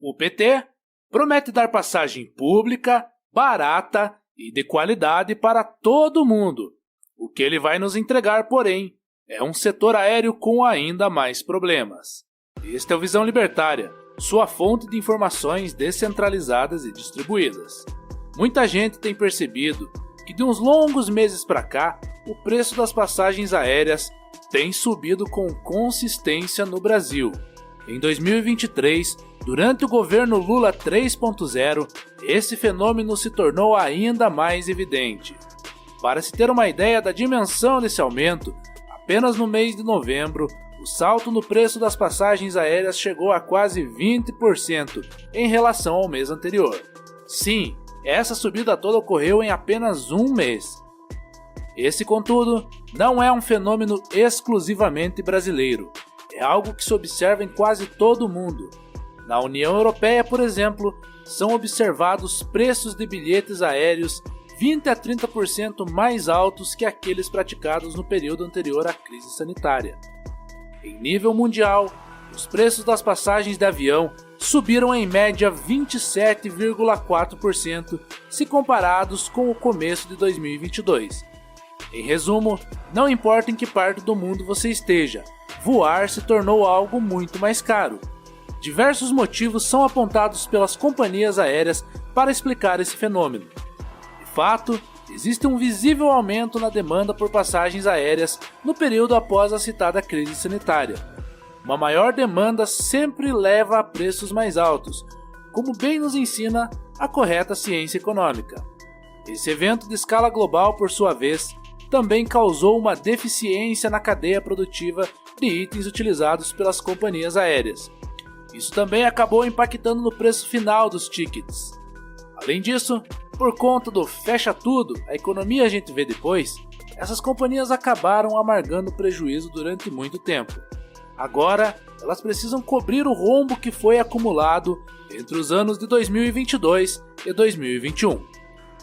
O PT promete dar passagem pública, barata e de qualidade para todo mundo. O que ele vai nos entregar, porém, é um setor aéreo com ainda mais problemas. Este é o Visão Libertária, sua fonte de informações descentralizadas e distribuídas. Muita gente tem percebido que de uns longos meses para cá, o preço das passagens aéreas tem subido com consistência no Brasil. Em 2023, durante o governo Lula 3.0, esse fenômeno se tornou ainda mais evidente. Para se ter uma ideia da dimensão desse aumento, apenas no mês de novembro, o salto no preço das passagens aéreas chegou a quase 20% em relação ao mês anterior. Sim, essa subida toda ocorreu em apenas um mês. Esse, contudo, não é um fenômeno exclusivamente brasileiro. É algo que se observa em quase todo o mundo. Na União Europeia, por exemplo, são observados preços de bilhetes aéreos 20 a 30% mais altos que aqueles praticados no período anterior à crise sanitária. Em nível mundial, os preços das passagens de avião subiram em média 27,4% se comparados com o começo de 2022. Em resumo, não importa em que parte do mundo você esteja, voar se tornou algo muito mais caro. Diversos motivos são apontados pelas companhias aéreas para explicar esse fenômeno. De fato, existe um visível aumento na demanda por passagens aéreas no período após a citada crise sanitária. Uma maior demanda sempre leva a preços mais altos, como bem nos ensina a correta ciência econômica. Esse evento de escala global, por sua vez, também causou uma deficiência na cadeia produtiva de itens utilizados pelas companhias aéreas. Isso também acabou impactando no preço final dos tickets. Além disso, por conta do fecha tudo, a economia a gente vê depois, essas companhias acabaram amargando prejuízo durante muito tempo. Agora, elas precisam cobrir o rombo que foi acumulado entre os anos de 2022 e 2021.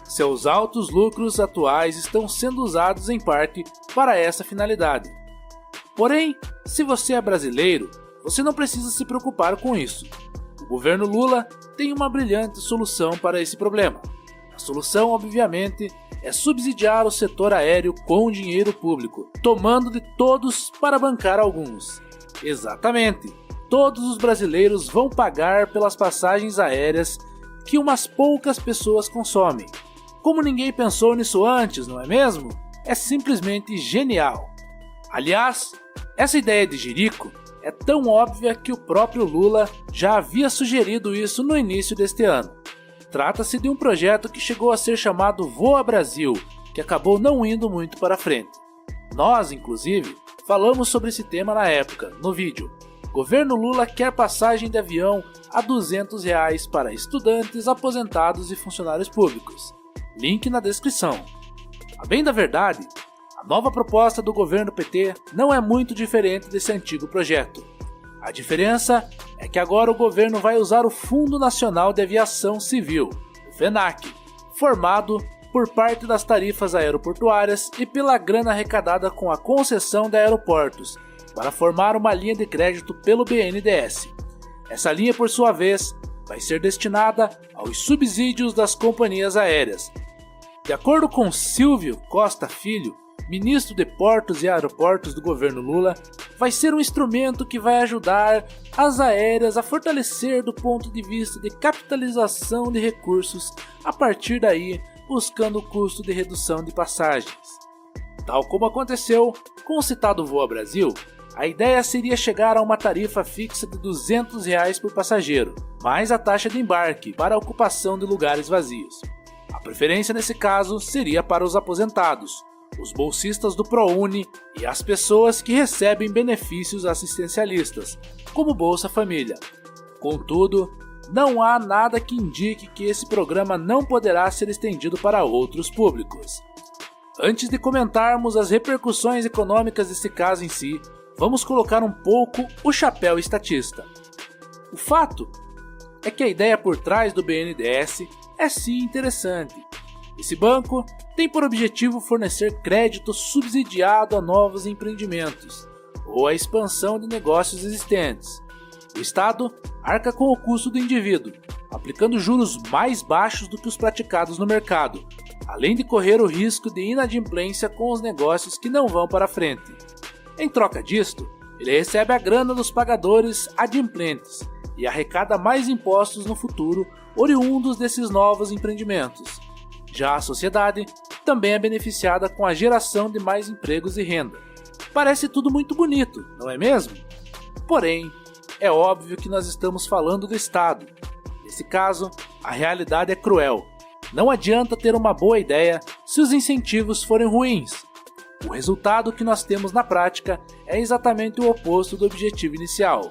Seus altos lucros atuais estão sendo usados em parte para essa finalidade. Porém, se você é brasileiro, você não precisa se preocupar com isso. O governo Lula tem uma brilhante solução para esse problema. A solução, obviamente, é subsidiar o setor aéreo com dinheiro público, tomando de todos para bancar alguns. Exatamente, todos os brasileiros vão pagar pelas passagens aéreas que umas poucas pessoas consomem. Como ninguém pensou nisso antes, não é mesmo? É simplesmente genial. Aliás, essa ideia de jirico é tão óbvia que o próprio Lula já havia sugerido isso no início deste ano. Trata-se de um projeto que chegou a ser chamado Voa Brasil, que acabou não indo muito para frente. Nós, inclusive, falamos sobre esse tema na época, no vídeo. Governo Lula quer passagem de avião a R$200 para estudantes, aposentados e funcionários públicos. Link na descrição. A bem da verdade, a nova proposta do governo PT não é muito diferente desse antigo projeto. A diferença é que agora o governo vai usar o Fundo Nacional de Aviação Civil, o FENAC, formado por parte das tarifas aeroportuárias e pela grana arrecadada com a concessão de aeroportos, para formar uma linha de crédito pelo BNDES. Essa linha, por sua vez, vai ser destinada aos subsídios das companhias aéreas. De acordo com Silvio Costa Filho, ministro de Portos e Aeroportos do governo Lula, vai ser um instrumento que vai ajudar as aéreas a fortalecer do ponto de vista de capitalização de recursos, a partir daí buscando o custo de redução de passagens. Tal como aconteceu com o citado Voa Brasil, a ideia seria chegar a uma tarifa fixa de R$200 por passageiro, mais a taxa de embarque para a ocupação de lugares vazios. A preferência nesse caso seria para os aposentados, os bolsistas do ProUni e as pessoas que recebem benefícios assistencialistas, como Bolsa Família. Contudo, não há nada que indique que esse programa não poderá ser estendido para outros públicos. Antes de comentarmos as repercussões econômicas desse caso em si, vamos colocar um pouco o chapéu estatista. O fato é que a ideia por trás do BNDES é sim interessante. Esse banco tem por objetivo fornecer crédito subsidiado a novos empreendimentos ou a expansão de negócios existentes. O Estado arca com o custo do indivíduo, aplicando juros mais baixos do que os praticados no mercado, além de correr o risco de inadimplência com os negócios que não vão para frente. Em troca disto, ele recebe a grana dos pagadores adimplentes e arrecada mais impostos no futuro oriundos desses novos empreendimentos. Já a sociedade também é beneficiada com a geração de mais empregos e renda. Parece tudo muito bonito, não é mesmo? Porém, é óbvio que nós estamos falando do Estado. Nesse caso, a realidade é cruel. Não adianta ter uma boa ideia se os incentivos forem ruins. O resultado que nós temos na prática é exatamente o oposto do objetivo inicial.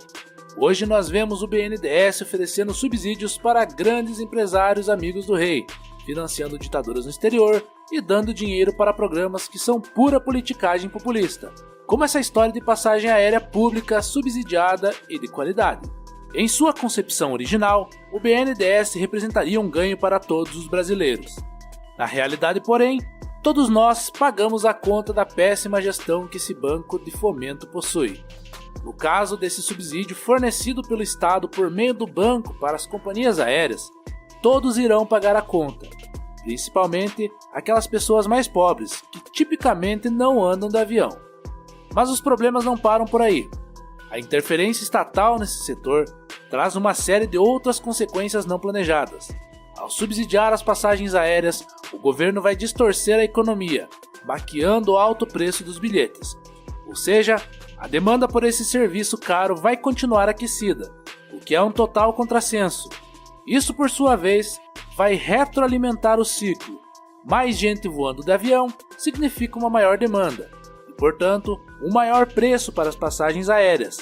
Hoje nós vemos o BNDES oferecendo subsídios para grandes empresários amigos do rei, financiando ditaduras no exterior e dando dinheiro para programas que são pura politicagem populista, como essa história de passagem aérea pública subsidiada e de qualidade. Em sua concepção original, o BNDES representaria um ganho para todos os brasileiros. Na realidade, porém, todos nós pagamos a conta da péssima gestão que esse banco de fomento possui. No caso desse subsídio fornecido pelo Estado por meio do banco para as companhias aéreas, todos irão pagar a conta, principalmente aquelas pessoas mais pobres, que tipicamente não andam de avião. Mas os problemas não param por aí. A interferência estatal nesse setor traz uma série de outras consequências não planejadas. Ao subsidiar as passagens aéreas, o governo vai distorcer a economia, maquiando o alto preço dos bilhetes. Ou seja, a demanda por esse serviço caro vai continuar aquecida, o que é um total contrassenso. Isso, por sua vez, vai retroalimentar o ciclo. Mais gente voando de avião significa uma maior demanda e, portanto, um maior preço para as passagens aéreas.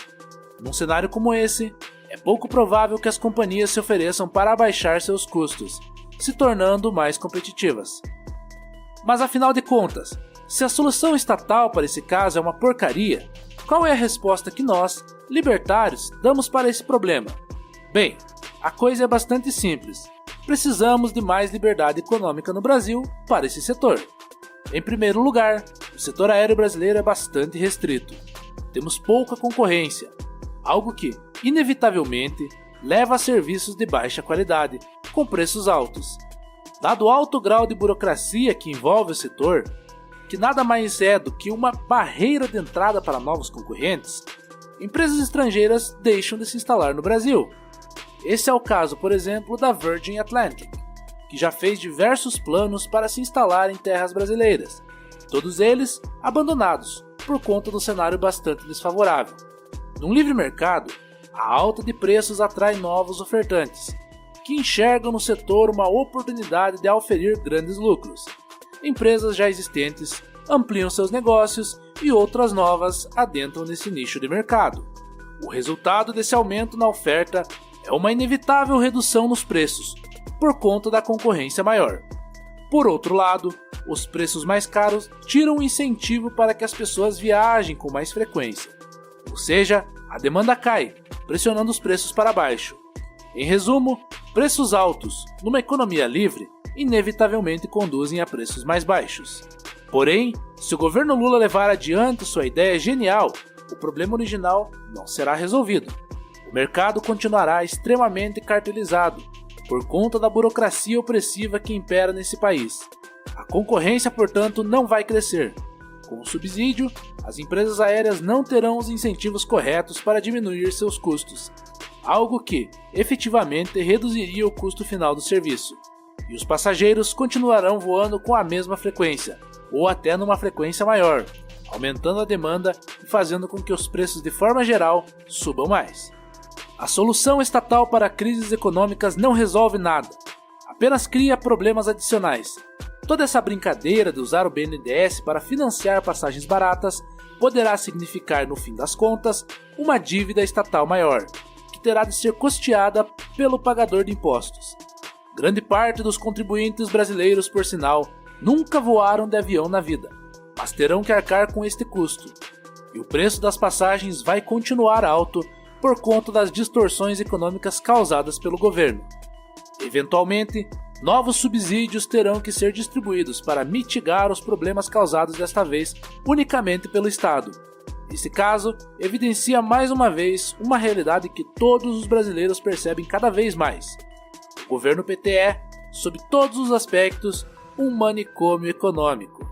Num cenário como esse, é pouco provável que as companhias se ofereçam para abaixar seus custos, se tornando mais competitivas. Mas afinal de contas, se a solução estatal para esse caso é uma porcaria, qual é a resposta que nós, libertários, damos para esse problema? Bem, a coisa é bastante simples. Precisamos de mais liberdade econômica no Brasil para esse setor. Em primeiro lugar, o setor aéreo brasileiro é bastante restrito. Temos pouca concorrência, algo que, inevitavelmente, leva a serviços de baixa qualidade, com preços altos. Dado o alto grau de burocracia que envolve o setor, que nada mais é do que uma barreira de entrada para novos concorrentes, empresas estrangeiras deixam de se instalar no Brasil. Esse é o caso, por exemplo, da Virgin Atlantic, que já fez diversos planos para se instalar em terras brasileiras, todos eles abandonados por conta do cenário bastante desfavorável. Num livre mercado, a alta de preços atrai novos ofertantes, que enxergam no setor uma oportunidade de auferir grandes lucros. Empresas já existentes ampliam seus negócios e outras novas adentram nesse nicho de mercado. O resultado desse aumento na oferta é uma inevitável redução nos preços, por conta da concorrência maior. Por outro lado, os preços mais caros tiram o incentivo para que as pessoas viajem com mais frequência. Ou seja, a demanda cai, pressionando os preços para baixo. Em resumo, preços altos, numa economia livre, inevitavelmente conduzem a preços mais baixos. Porém, se o governo Lula levar adiante sua ideia genial, o problema original não será resolvido. O mercado continuará extremamente cartelizado, por conta da burocracia opressiva que impera nesse país. A concorrência, portanto, não vai crescer. Com o subsídio, as empresas aéreas não terão os incentivos corretos para diminuir seus custos, algo que, efetivamente, reduziria o custo final do serviço. E os passageiros continuarão voando com a mesma frequência, ou até numa frequência maior, aumentando a demanda e fazendo com que os preços de forma geral subam mais. A solução estatal para crises econômicas não resolve nada, apenas cria problemas adicionais. Toda essa brincadeira de usar o BNDES para financiar passagens baratas poderá significar, no fim das contas, uma dívida estatal maior, que terá de ser custeada pelo pagador de impostos. Grande parte dos contribuintes brasileiros, por sinal, nunca voaram de avião na vida, mas terão que arcar com este custo. E o preço das passagens vai continuar alto por conta das distorções econômicas causadas pelo governo. Eventualmente, novos subsídios terão que ser distribuídos para mitigar os problemas causados desta vez unicamente pelo Estado. Esse caso evidencia mais uma vez uma realidade que todos os brasileiros percebem cada vez mais. O governo PT é, sob todos os aspectos, um manicômio econômico.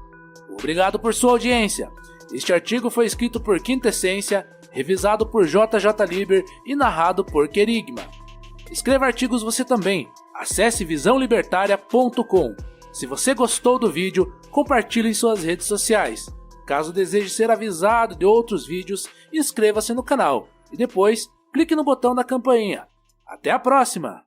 Obrigado por sua audiência. Este artigo foi escrito por Quintessência, revisado por JJ Liber e narrado por Querigma. Escreva artigos você também. Acesse visãolibertaria.com. Se você gostou do vídeo, compartilhe em suas redes sociais. Caso deseje ser avisado de outros vídeos, inscreva-se no canal e depois clique no botão da campainha. Até a próxima!